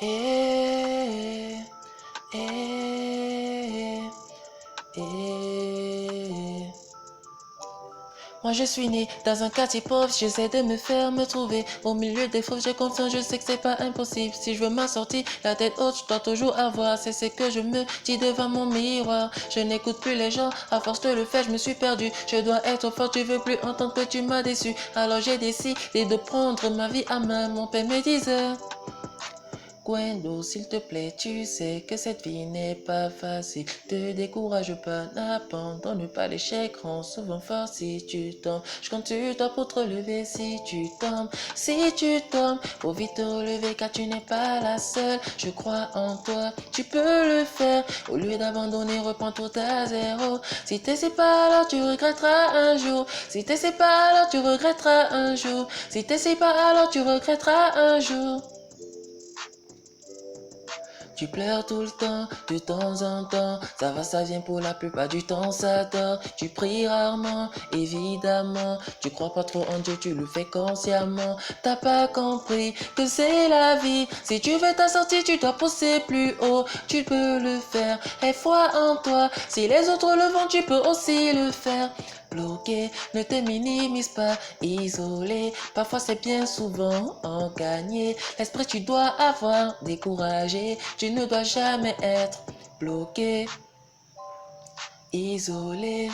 Eh, eh, eh. Moi je suis né dans un quartier pauvre, j'essaie de me trouver au milieu des fauves, j'ai confiance, je sais que c'est pas impossible. Si je veux m'en sortir, la tête haute, je dois toujours avoir, c'est ce que je me dis devant mon miroir. Je n'écoute plus les gens, à force de le faire, je me suis perdu. Je dois être fort, tu veux plus entendre que tu m'as déçu. Alors j'ai décidé de prendre ma vie à main, mon père me disait: Gwendo, s'il te plaît, tu sais que cette vie n'est pas facile. Te décourage pas, n'abandonne pas, l'échec rend souvent fort si tu tombes. Je compte sur toi pour te relever si tu tombes. Si tu tombes, faut vite te relever car tu n'es pas la seule. Je crois en toi, tu peux le faire. Au lieu d'abandonner, reprends tout à zéro. Si t'essaies pas, alors tu regretteras un jour. Si t'essaies pas, alors tu regretteras un jour. Si t'essaies pas, alors tu regretteras un jour. Tu pleures tout le temps, de temps en temps, ça va, ça vient pour la plupart du temps, ça dort. Tu pries rarement, évidemment, tu crois pas trop en Dieu, tu le fais consciemment. T'as pas compris que c'est la vie, si tu veux t'en sortir, tu dois pousser plus haut. Tu peux le faire, aie foi en toi, si les autres le font, tu peux aussi le faire. Bloqué, ne te minimise pas, isolé, parfois c'est bien, souvent en gagner. L'esprit tu dois avoir, découragé, tu ne dois jamais être bloqué, isolé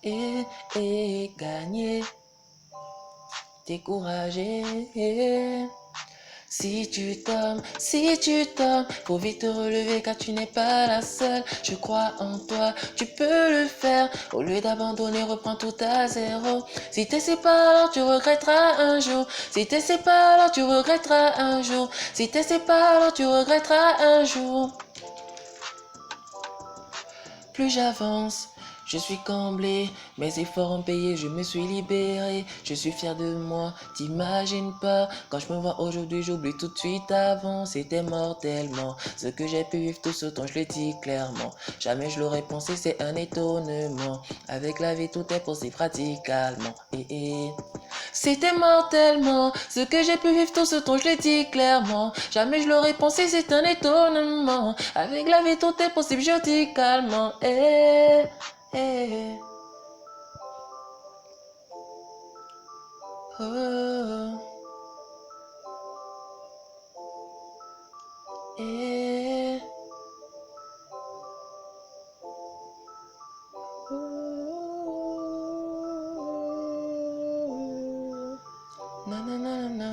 et gagner, découragé. Si tu tombes, faut vite te relever car tu n'es pas la seule. Je crois en toi, tu peux le faire. Au lieu d'abandonner, reprends tout à zéro. Si t'essaies pas, alors tu regretteras un jour. Si t'essaies pas, alors tu regretteras un jour. Si t'essaies pas, alors tu regretteras un jour. Plus j'avance, je suis comblé, mes efforts ont payé, je me suis libéré, je suis fier de moi, t'imagines pas, quand je me vois aujourd'hui, j'oublie tout de suite avant, c'était mortellement, ce que j'ai pu vivre tout ce temps, je le dis clairement, jamais je l'aurais pensé, c'est un étonnement, avec la vie tout est possible radicalement, C'était mortellement, ce que j'ai pu vivre tout ce temps, je l'ai dit clairement. Jamais je l'aurais pensé, c'est un étonnement. Avec la vie, tout est possible, je dis calmement. Eh. Oh, eh. Ooh. Na na na na.